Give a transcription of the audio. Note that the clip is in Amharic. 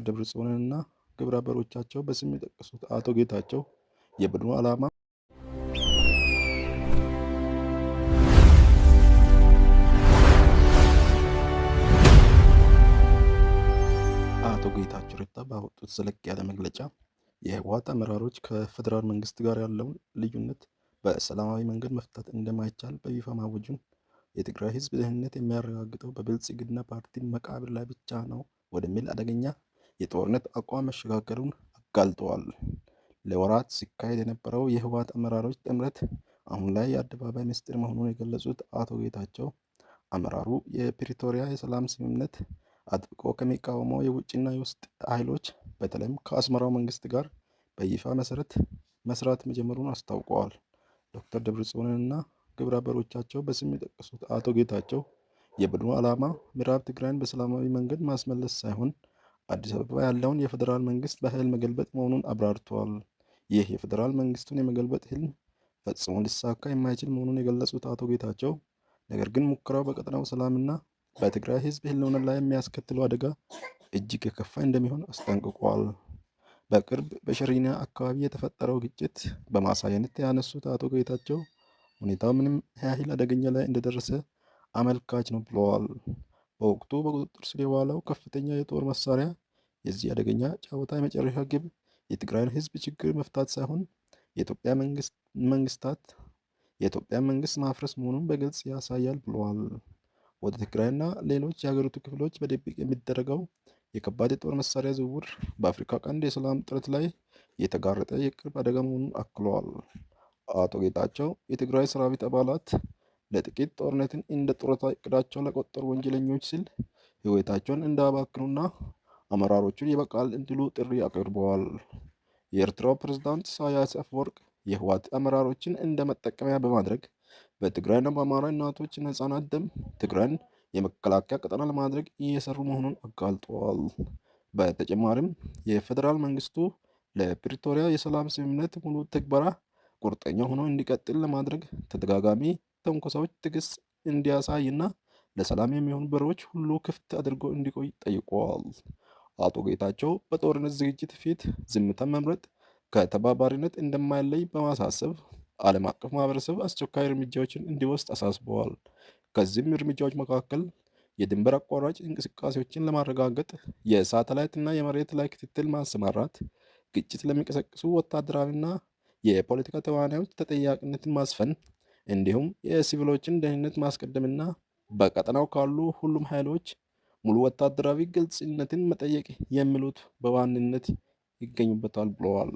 ደብረጽዮንንና ግብረ አበሮቻቸው በስም የጠቀሱት አቶ ጌታቸው የቡድኑ ዓላማ አቶ ጌታቸው ረዳ ባወጡት ዘለግ ያለ መግለጫ የህወሓት አመራሮች ከፌዴራል መንግስት ጋር ያለውን ልዩነት በሰላማዊ መንገድ መፍታት እንደማይቻል በይፋ ማወጁን፣ የትግራይ ህዝብ ደህንነት የሚያረጋግጠው በብልጽግና ፓርቲ መቃብር ላይ ብቻ ነው ወደሚል አደገኛ የጦርነት አቋም መሸጋገሩን አጋልጠዋል። ለወራት ሲካሄድ የነበረው የህወሓት አመራሮች ጥምረት አሁን ላይ የአደባባይ ምስጢር መሆኑን የገለጹት አቶ ጌታቸው አመራሩ የፕሪቶሪያ የሰላም ስምምነት አጥብቆ ከሚቃወመው የውጭና የውስጥ ኃይሎች በተለይም ከአስመራው መንግስት ጋር በይፋ መሰረት መስራት መጀመሩን አስታውቀዋል። ዶክተር ደብረጽዮንንና ግብረ አበሮቻቸው በስም የጠቀሱት አቶ ጌታቸው የቡድኑ ዓላማ ምዕራብ ትግራይን በሰላማዊ መንገድ ማስመለስ ሳይሆን አዲስ አበባ ያለውን የፌዴራል መንግስት በኃይል መገልበጥ መሆኑን አብራርተዋል። ይህ የፌዴራል መንግስቱን የመገልበጥ ህልም ፈጽሞ ሊሳካ የማይችል መሆኑን የገለጹት አቶ ጌታቸው ነገር ግን ሙከራው በቀጠናው ሰላምና በትግራይ ህዝብ ህልውና ላይ የሚያስከትለው አደጋ እጅግ የከፋ እንደሚሆን አስጠንቅቋል። በቅርብ በሸሪና አካባቢ የተፈጠረው ግጭት በማሳያነት ያነሱት አቶ ጌታቸው ሁኔታው ምንም ያህል አደገኛ ላይ እንደደረሰ አመልካች ነው ብለዋል። በወቅቱ በቁጥጥር ስር የዋለው ከፍተኛ የጦር መሳሪያ የዚህ አደገኛ ጨዋታ የመጨረሻ ግብ የትግራይን ህዝብ ችግር መፍታት ሳይሆን የኢትዮጵያ መንግስት ማፍረስ መሆኑን በግልጽ ያሳያል ብለዋል። ወደ ትግራይና ሌሎች የሀገሪቱ ክፍሎች በድብቅ የሚደረገው የከባድ የጦር መሳሪያ ዝውውር በአፍሪካ ቀንድ የሰላም ጥረት ላይ የተጋረጠ የቅርብ አደጋ መሆኑን አክለዋል። አቶ ጌታቸው የትግራይ ሰራዊት አባላት ለጥቂት ጦርነትን እንደ ጡረታ እቅዳቸው ለቆጠሩ ወንጀለኞች ሲል ህይወታቸውን እንዳባክኑና አመራሮቹን ይበቃል እንዲሉ ጥሪ አቅርበዋል። የኤርትራው ፕሬዝዳንት ኢሳያስ አፈወርቅ የህወሓት አመራሮችን እንደ መጠቀሚያ በማድረግ በትግራይና በአማራ እናቶችና ህጻናት ደም ትግራይን የመከላከያ ቀጠና ለማድረግ እየሰሩ መሆኑን አጋልጠዋል። በተጨማሪም የፌዴራል መንግስቱ ለፕሪቶሪያ የሰላም ስምምነት ሙሉ ትግበራ ቁርጠኛ ሆኖ እንዲቀጥል ለማድረግ ተደጋጋሚ ተንኮሳዎች ትዕግስት እንዲያሳይና ለሰላም የሚሆኑ በሮች ሁሉ ክፍት አድርጎ እንዲቆይ ጠይቀዋል። አቶ ጌታቸው በጦርነት ዝግጅት ፊት ዝምታን መምረጥ ከተባባሪነት እንደማይለይ በማሳሰብ ዓለም አቀፍ ማህበረሰብ አስቸኳይ እርምጃዎችን እንዲወስድ አሳስበዋል። ከዚህም እርምጃዎች መካከል የድንበር አቋራጭ እንቅስቃሴዎችን ለማረጋገጥ የሳተላይት እና የመሬት ላይ ክትትል ማሰማራት፣ ግጭት ለሚቀሰቅሱ ወታደራዊና የፖለቲካ ተዋናዮች ተጠያቂነትን ማስፈን እንዲሁም የሲቪሎችን ደህንነት ማስቀደምና በቀጠናው ካሉ ሁሉም ኃይሎች ሙሉ ወታደራዊ ግልጽነትን መጠየቅ የሚሉት በዋናነት ይገኙበታል ብለዋል።